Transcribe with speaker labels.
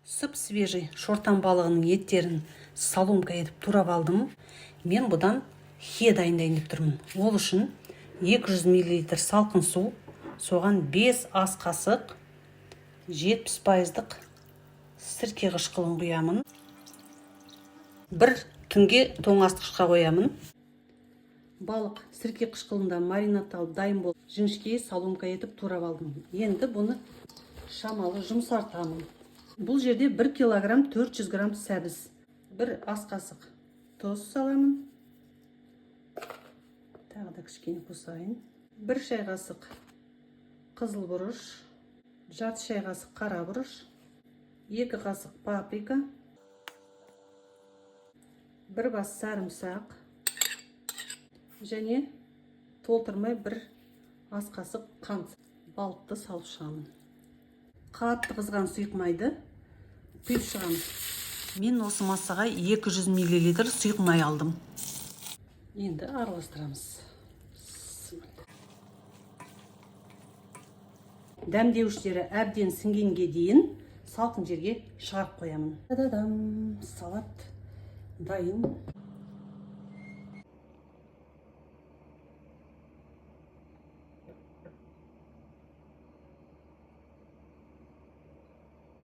Speaker 1: Sıp-свежий шортан балығының еттерін соломка етіп турап алдым. Мен бұдан хе дайындайын деп тұрмын. Ол үшін 200 мл салқын су, соған 5 ас қасық 70%-дық сірке қышқылын құямын. Бір түнге тоңазытқышқа қоямын. Балық сірке қышқылында маринадталып дайын болып, жіңішке соломка етіп турап алдым. Енді бұны шамалы жұмсартамын. Бұл жерде 1 килограмм 400 грамм сәбіз, 1 ас қасық тұз саламын. Тағы да кішкене қосайын. 1 шай қасық қызыл бұрыш, жарты шай қасық қара бұрыш, 2 қасық паприка, 1 бас сарымсақ және толтырмай 1 ас қасық қант. Балықты салып шығамын. Қатты қызған сұйық майды құйып шығамыз. Мен осы массаға 200 мл сұйық май алдым. Енді араластырамыз. Дәмдеуіштері әбден сіңгенге дейін салқын жерге шығарып қоямын. Салат дайын.